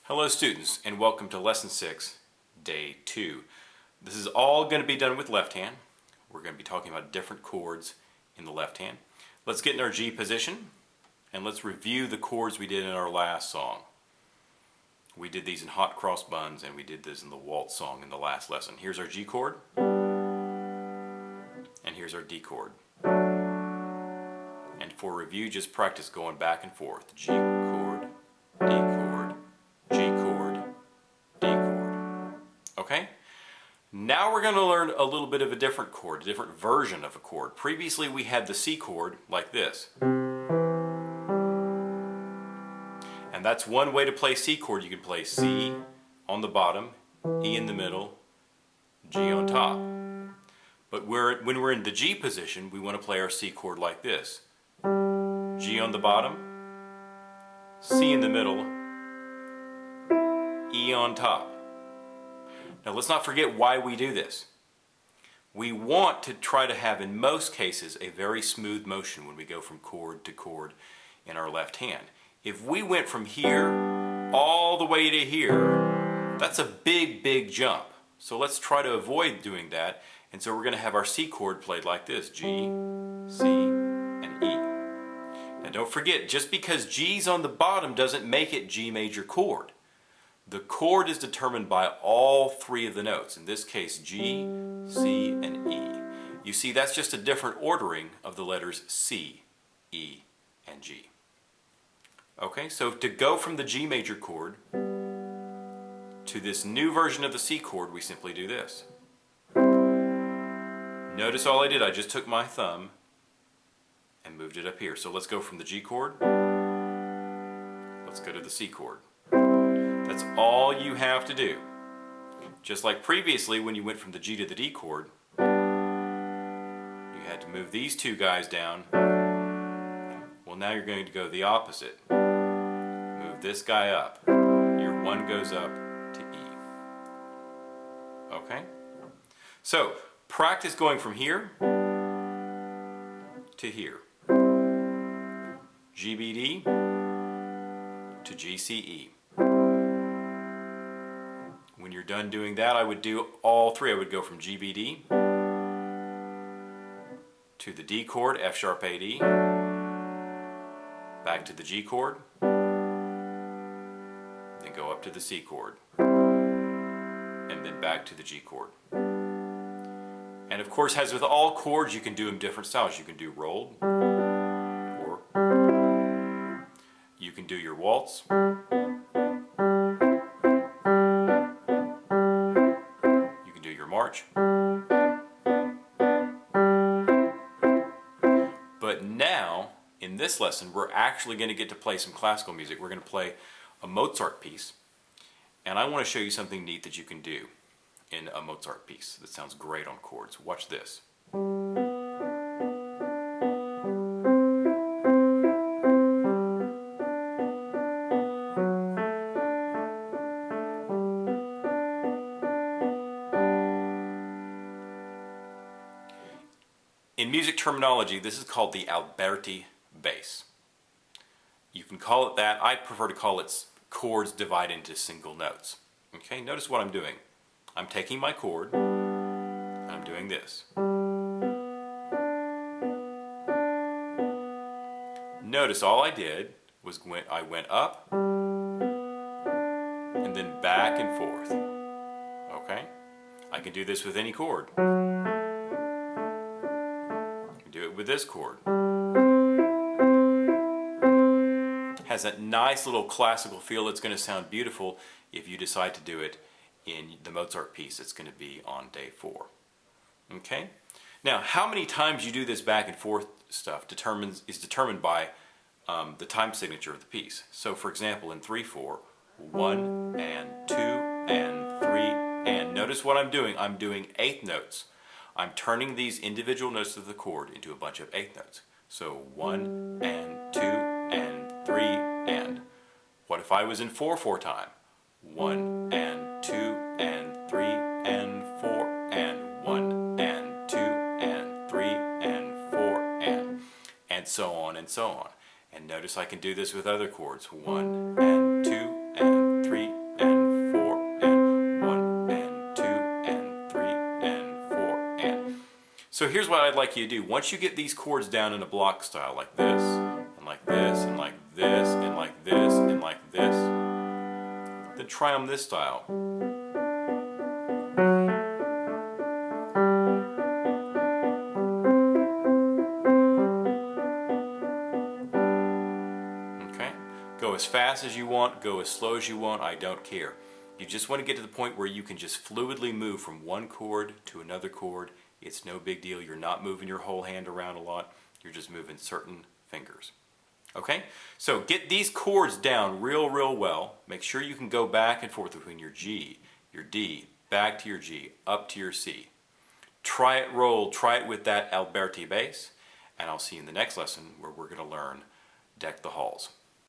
Hello students, and welcome to Lesson 6, Day 2. This is all going to be done with left hand. We're going to be talking about different chords in the left hand. Let's get in our G position, and let's review the chords we did in our last song. We did these in hot cross buns, and we did this in the waltz song in the last lesson. Here's our G chord, and here's our D chord. And for review, just practice going back and forth. G chord, D chord, G chord, D chord. Okay? Now we're going to learn a little bit of a different chord, a different version of a chord. Previously we had the C chord like this. And that's one way to play C chord. You can play C on the bottom, E in the middle, G on top. But when we're in the G position, we want to play our C chord like this. G on the bottom, C in the middle, E on top. Now let's not forget why we do this. We want to try to have, in most cases, a very smooth motion when we go from chord to chord in our left hand. If we went from here all the way to here, that's a big jump. So let's try to avoid doing that. And so we're going to have our C chord played like this. G, C, and E. Now don't forget, just because G's on the bottom doesn't make it G major chord. The chord is determined by all three of the notes. In this case, G, C, and E. You see, that's just a different ordering of the letters C, E, and G. Okay, so to go from the G major chord to this new version of the C chord, we simply do this. Notice all I did, I just took my thumb and moved it up here. So let's go from the G chord, let's go to the C chord. That's all you have to do. Just like previously when you went from the G to the D chord, you had to move these two guys down. Well, now you're going to go the opposite. Move this guy up. Your one goes up to E. Okay? So, practice going from here to here. GBD to GCE. When you're done doing that, I would do all three. I would go from GBD to the D chord, F sharp A D, back to the G chord, then go up to the C chord, and then back to the G chord. And of course, as with all chords, you can do them different styles. You can do rolled, or you can do your waltz, you can do your march. But now, in this lesson, we're actually going to get to play some classical music. We're going to play a Mozart piece, and I want to show you something neat that you can do in a Mozart piece that sounds great on chords. Watch this. In music terminology, this is called the Alberti bass. You can call it that. I prefer to call it chords divided into single notes. Okay, notice what I'm doing. I'm taking my chord, and I'm doing this. Notice all I did was I went up, and then back and forth. Okay? I can do this with any chord. I can do it with this chord. Has that nice little classical feel. It's going to sound beautiful if you decide to do it in the Mozart piece. It's going to be on day 4. Okay? Now, how many times you do this back and forth stuff is determined by the time signature of the piece. So, for example, in 3/4, 1 and 2 and 3 and. Notice what I'm doing. I'm doing eighth notes. I'm turning these individual notes of the chord into a bunch of eighth notes. So 1 and 2 and 3 and. What if I was in 4/4 time? 1 and 2 and 3 and 4 and 1 and 2 and 3 and 4 and so on and so on. And notice I can do this with other chords. 1 and 2 and 3 So here's what I'd like you to do. Once you get these chords down in a block style, like this, and like this, and like this, and like this, and like this, then try them this style. Okay? Go as fast as you want, go as slow as you want, I don't care. You just want to get to the point where you can just fluidly move from one chord to another chord. It's no big deal. You're not moving your whole hand around a lot. You're just moving certain fingers. Okay? So get these chords down real well. Make sure you can go back and forth between your G, your D, back to your G, up to your C. Try it roll, try it with that Alberti bass, and I'll see you in the next lesson where we're going to learn Deck the Halls.